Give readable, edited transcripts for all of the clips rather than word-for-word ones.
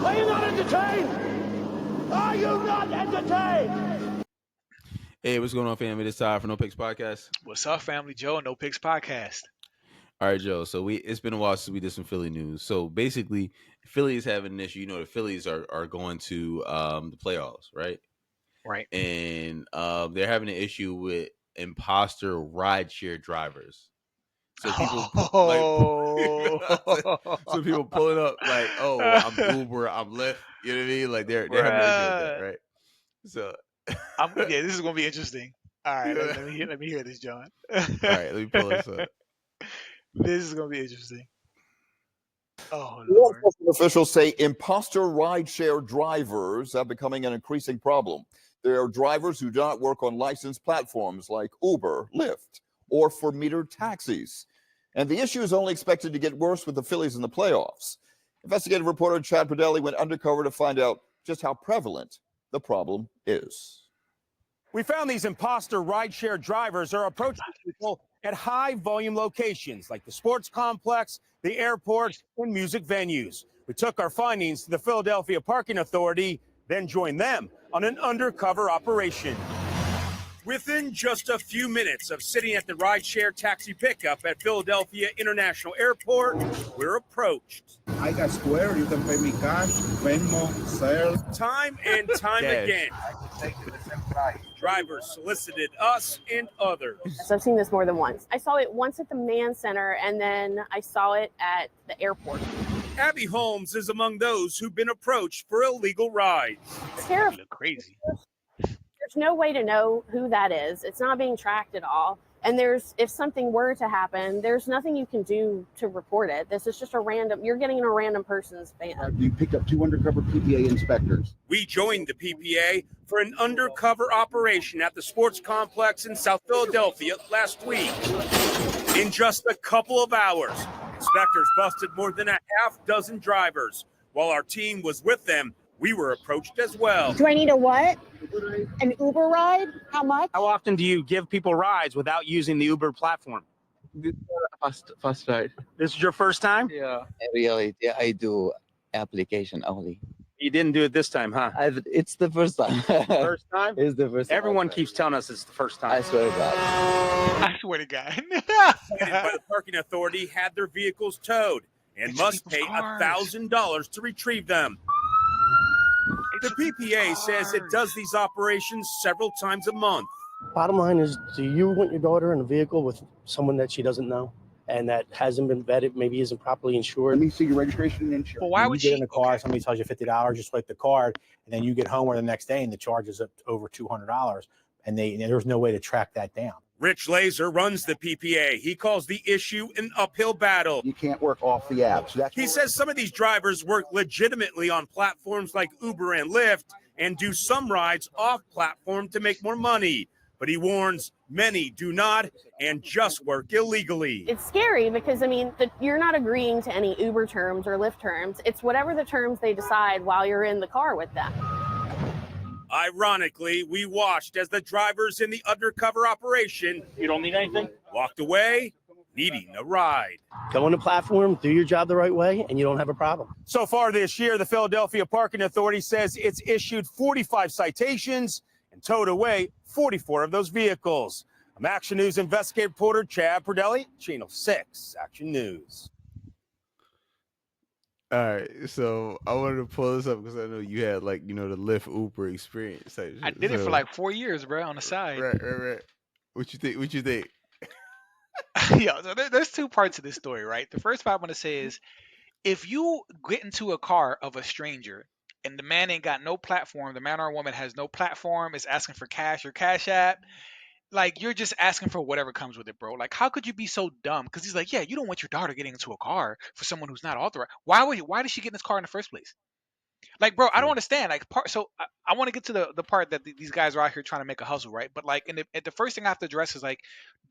Are you not entertained? Are you not entertained? Hey, what's going on, family? This is Todd from No Picks Podcast. What's up, family? Joe, No Picks Podcast. All right, Joe. So it's been a while since we did some Philly news. So basically, Philly is having an issue. You know, the Phillies are going to the playoffs, right? Right. And they're having an issue with imposter rideshare drivers. So people so people pulling up like, oh, I'm Uber, I'm Lyft. You know what I mean? Like they're having an issue with that, right? So yeah, this is gonna be interesting. All right, let me hear this, John. All right, let me pull this up. This is gonna be interesting. Oh Law Lord. enforcement officials say imposter rideshare drivers are becoming an increasing problem. There are drivers who do not work on licensed platforms like Uber, Lyft, or for metered taxis. And the issue is only expected to get worse with the Phillies in the playoffs. Investigative reporter Chad Pradelli went undercover to find out just how prevalent the problem is. We found these imposter rideshare drivers are approaching people at high volume locations like the sports complex, the airport, and music venues. We took our findings to the Philadelphia Parking Authority, then joined them on an undercover operation. Within just a few minutes of sitting at the rideshare taxi pickup at Philadelphia International Airport, we're approached. I got Square. You can pay me cash, Venmo, Zelle. Time and time Cash. again, Take you the same price. drivers solicited us and others. So I've seen this more than once. I saw it once at the Mann Center, and then I saw it at the airport. Abby Holmes is among those who've been approached for illegal rides. It's You terrifying. look crazy. There's no way to know who that is. It's not being tracked at all. And if something were to happen, there's nothing you can do to report it. This is just you're getting in a random person's van. You picked up 2 undercover PPA inspectors. We joined the PPA for an undercover operation at the sports complex in South Philadelphia last week. In just a couple of hours, inspectors busted more than a half dozen drivers. While our team was with them, we were approached as well. Do I need a what? An Uber ride? How much? How often do you give people rides without using the Uber platform? First ride. This is your first time? Yeah. Really, yeah, I do application only. You didn't do it this time, huh? It's the first time. First time? It's the first time. Everyone keeps telling us it's the first time. I swear to God. I swear to God. Appointed by the parking authority had their vehicles towed and It's must people's pay cars. $1,000 to retrieve them. The PPA says it does these operations several times a month. Bottom line is, do you want your daughter in a vehicle with someone that she doesn't know and that hasn't been vetted, maybe isn't properly insured? Let me see your registration and insurance. But why You would get she? in the car, Okay. somebody tells you $50, you swipe the card, and then you get home or the next day and the charge is up to over $200, and there's no way to track that down. Rich Laser runs the PPA. He calls the issue an uphill battle. You can't work off the app. So that's He says some of these drivers work legitimately on platforms like Uber and Lyft and do some rides off platform to make more money. But he warns many do not and just work illegally. It's scary because, you're not agreeing to any Uber terms or Lyft terms. It's whatever the terms they decide while you're in the car with them. Ironically, we watched as the drivers in the undercover operation You don't need anything? walked away needing a ride. Go on the platform, do your job the right way, and you don't have a problem. So So far this year, the Philadelphia Parking Authority says it's issued 45 citations and towed away 44 of those vehicles. I'm Action News investigative reporter Chad Pradelli, Channel 6 Action News. All right, so I wanted to pull this up because I know you had the Lyft Uber experience type shit. I did it for like 4 years, bro, on the side. Right. What you think? Yeah, so there's 2 parts to this story, right? The first part I want to say is, if you get into a car of a stranger and the man ain't got no platform, the man or woman has no platform, is asking for cash or cash app, like, you're just asking for whatever comes with it, bro. Like, how could you be so dumb? Because he's like, yeah, you don't want your daughter getting into a car for someone who's not authorized. Why did she get in this car in the first place? Like, bro, I don't understand. Like, I want to get to the part that these guys are out here trying to make a hustle, right? But like, the first thing I have to address is, like,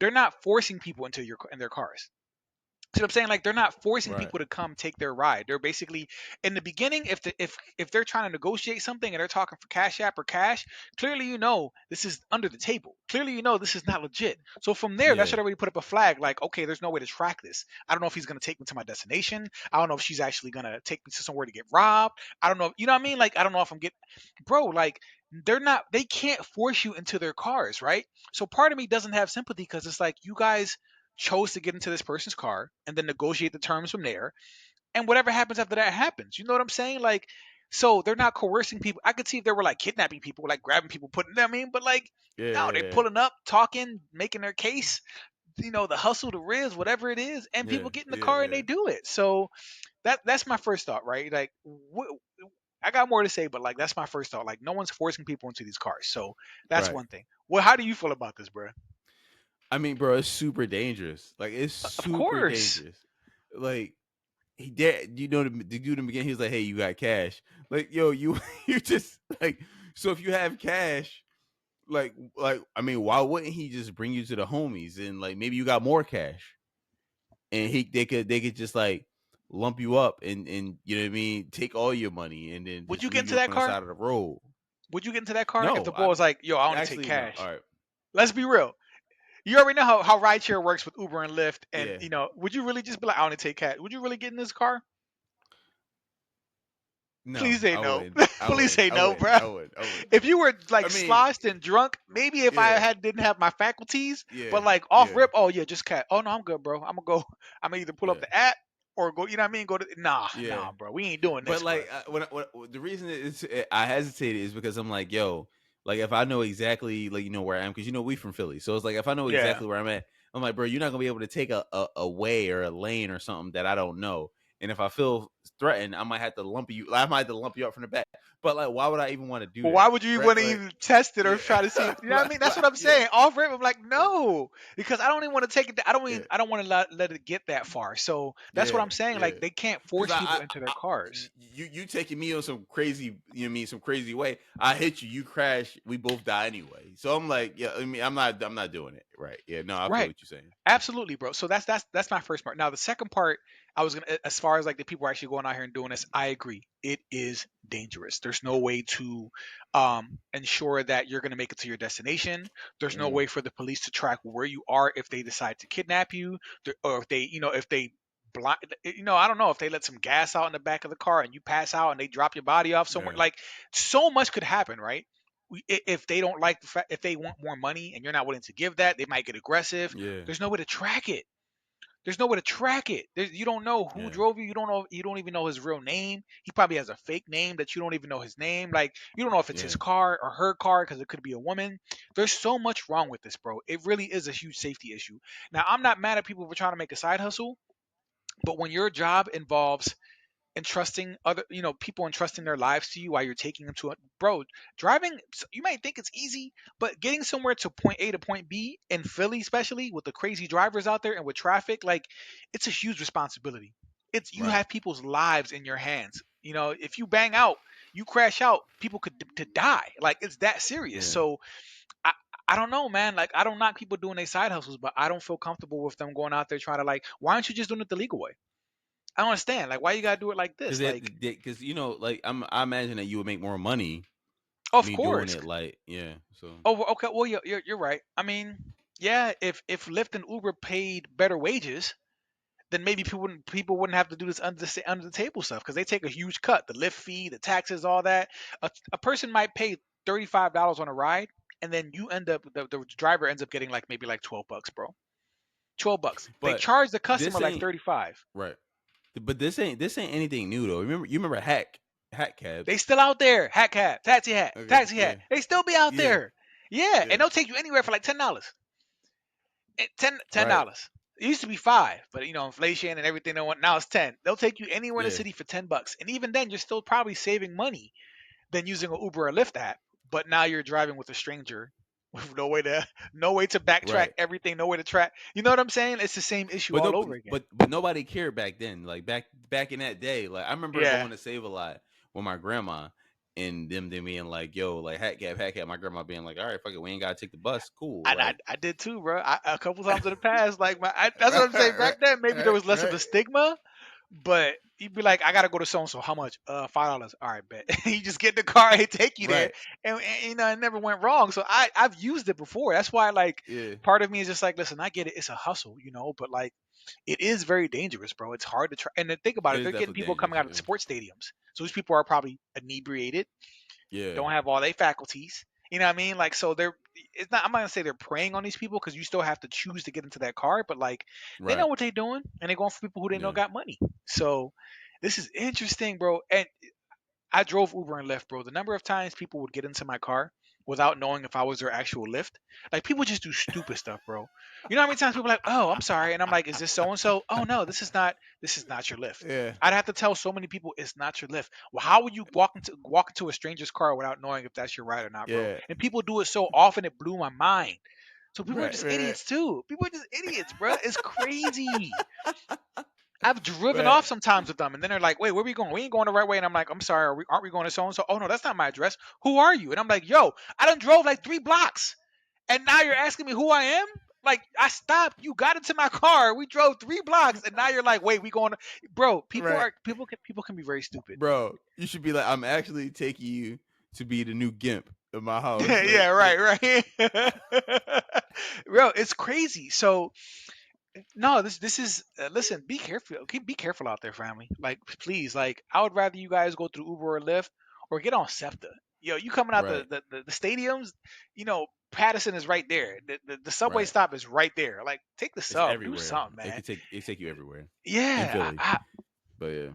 they're not forcing people into in their cars. See what I'm saying? Like they're not forcing Right. people to come take their ride. They're basically in the beginning, if they're trying to negotiate something and they're talking for Cash App or cash, clearly you know this is under the table. Clearly you know this is not legit. So from there, that Yeah. should already put up a flag. Like, okay, there's no way to track this. I don't know if he's gonna take me to my destination. I don't know if she's actually gonna take me to somewhere to get robbed. I don't know. You know what I mean? Like I don't know if I'm getting, bro. Like they can't force you into their cars, right? So part of me doesn't have sympathy because it's like you guys chose to get into this person's car and then negotiate the terms from there. And whatever happens after that happens. You know what I'm saying? Like, so they're not coercing people. I could see if they were like kidnapping people, like grabbing people, putting them in, but like, Yeah. no, they're pulling up, talking, making their case, the hustle, the riz, whatever it is, and Yeah. people get in the Yeah. car and Yeah. they do it. So that's my first thought, right? Like, I got more to say, but like that's my first thought. Like, no one's forcing people into these cars, so that's Right. one thing. Well, how do you feel about this, bro? I mean, bro, it's super dangerous. Like it's Of super course. dangerous. Like he did, the dude in the beginning, he was like, "Hey, you got cash?" Like, yo, you you just like, so if you have cash, like I mean, why wouldn't he just bring you to the homies and like maybe you got more cash and they could just like lump you up and you know what I mean, take all your money and then Would just you get leave into you that on the car? side of the road. Would you get into that car if No, the boy was like, "Yo, I only take actually no. cash"? All right, Let's be real. You already know how rideshare works with Uber and Lyft, and yeah. would you really just be like, "I only take cash"? Would you really get in this car? No, Please say I no. wouldn't. Please say I no, wouldn't. bro. I wouldn't. I wouldn't. If you were like I mean, sloshed and drunk, maybe if I yeah, didn't have my faculties, yeah, but like off yeah, rip, oh yeah, just cash. Oh no, I'm good, bro. I'm gonna go. I'm gonna either pull up yeah, the app or go. You know what I mean? Go to yeah. nah, bro. We ain't doing But this, bro. like, the reason I hesitated is because I'm like, yo, like if I know exactly like where I am, because we from Philly, so it's like if I know Yeah. exactly where I'm at, I'm like, bro, you're not gonna be able to take a way or a lane or something that I don't know, and if I feel threatened, I might have to lump you. I might have to lump you up from the back. But like, why would I even want to do But why that? would you Right? want to Like, even test it or yeah, try to see? You know what I mean? That's what I'm yeah, saying. Off rip, I'm like, yeah, no, because I don't even want to take it. I don't yeah, even. I don't want to let it get that far. So that's what yeah, I'm saying. yeah. Like they can't Because force people into their cars. you taking me on some crazy, some crazy way. I hit you, you crash, we both die anyway. So I'm like, yeah, I mean, I'm not doing it. Right? Yeah, no, I feel Right. what you're saying. Absolutely, bro. So that's my first part. Now the second part, I was gonna, as far as like the people actually going out here and doing this, I agree. It is dangerous. There's no way to ensure that you're gonna make it to your destination. There's no Mm, way for the police to track where you are if they decide to kidnap you, or if they, if they blind, I don't know if they let some gas out in the back of the car and you pass out and they drop your body off somewhere. yeah, Like so much could happen, right? If they don't like the fact, if they want more money and you're not willing to give that, they might get aggressive. yeah, There's no way to track it. There's no way to track it. You don't know who yeah, drove you. You don't know. You don't even know his real name. He probably has a fake name that you don't even know his name. Like you don't know if it's his yeah, car or her car because it could be a woman. There's so much wrong with this, bro. It really is a huge safety issue. Now I'm not mad at people for trying to make a side hustle, but when your job involves entrusting other people entrusting their lives to you while you're taking them to a bro driving, you might think it's easy, but getting somewhere to point A to point B in Philly, especially with the crazy drivers out there and with traffic, like it's a huge responsibility. It's you right, have people's lives in your hands. If you bang out, you crash out, people could to die. Like it's that serious. yeah. So I, I don't know, man. Like I don't knock people doing their side hustles, but I don't feel comfortable with them going out there trying to like. Why aren't you just doing it the legal way? I don't understand. Like, why you gotta do it like Because this? Like, because like I imagine that you would make more money of me doing course. it. Like, yeah, so Oh, okay. Well, you're right. I mean, yeah. If Lyft and Uber paid better wages, then maybe people wouldn't have to do this under the table stuff because they take a huge cut. The Lyft fee, the taxes, all that. A person might pay $35 on a ride, and then you end up the driver ends up getting like maybe like $12, bro. $12. They but charge the customer this like ain't 35. right. But this ain't anything new though. You remember hack They cabs? still out there. Hat cab, Okay, taxi yeah, hat. They still be out yeah, there. Yeah, yeah, and they'll take you anywhere for like $10. Ten right, dollars. It used to be 5, but inflation and everything. Now it's 10. They'll take you anywhere in the yeah, city for $10, and even then, you're still probably saving money than using an Uber or Lyft app. But now you're driving with a stranger with no way to backtrack right. everything, no way to track. You know what I'm saying? It's the same issue But no, all over again. but nobody cared back then. Like back in that day, like I remember Yeah. going to Save a Lot with my grandma, and them being like, yo, like hat cap, my grandma being like, all right, fuck it, we ain't gotta take the bus, cool. I did too, bro. A couple times in the past, like that's what I'm saying. Back then, maybe there was less of a stigma, but you'd be like, I gotta go to so and so. How much? $5. All right, bet. You just get in the car, they take you there, and you know it never went wrong. So I've used it before. That's why like part of me is just like, listen, I get it. It's a hustle, you know, but like it is very dangerous, bro. It's hard to try. And then think about it. They're getting people coming out of sports stadiums, so these people are probably inebriated. Don't have all their faculties. You know what I mean? Like, so it's not, I'm not gonna say they're preying on these people because you still have to choose to get into that car, but like they know what they're doing and they're going for people who they know got money. So this is interesting, bro. And I drove Uber and Lyft, bro. The number of times people would get into my car without knowing if I was their actual Lyft. Like people just do stupid stuff, bro. You know how many times people are like, "Oh, I'm sorry," and I'm like, "Is this so and so?" "Oh no, this is not your Lyft." Yeah. I'd have to tell so many people it's not your Lyft. Well, how would you walk into a stranger's car without knowing if that's your ride or not, bro? And people do it so often it blew my mind. So people are just idiots too. People are just idiots, bro. It's crazy. I've driven off sometimes with them, and then they're like, "Wait, where are we going? We ain't going the right way." And I'm like, "I'm sorry, aren't we going to so and so?" "Oh no, that's not my address. Who are you?" And I'm like, "Yo, I done drove like 3 blocks, and now you're asking me who I am?" Like, I stopped. You got into my car. We drove 3 blocks, and now you're like, "Wait, we going to?" Bro, people can be very stupid. Bro, you should be like, I'm actually taking you to be the new Gimp of my house. Yeah, right. Bro, it's crazy. So. No, this is listen. Be careful. Be careful out there, family. Like, please. Like, I would rather you guys go through Uber or Lyft or get on SEPTA. Yo, you coming out the stadiums? You know, Patterson is right there. The subway stop is right there. Like, take the sub. Everywhere. Do something, man. It take you everywhere. Yeah. In Philly. But yeah.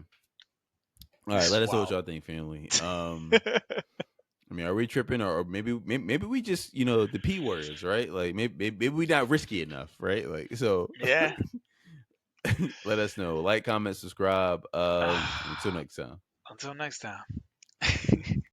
All right, let us know what y'all think, family. I mean, are we tripping, or maybe we just, you know, the P words, right? Like maybe we not risky enough, right? Like, so yeah. Let us know. Like, comment, subscribe. Until next time. Until next time.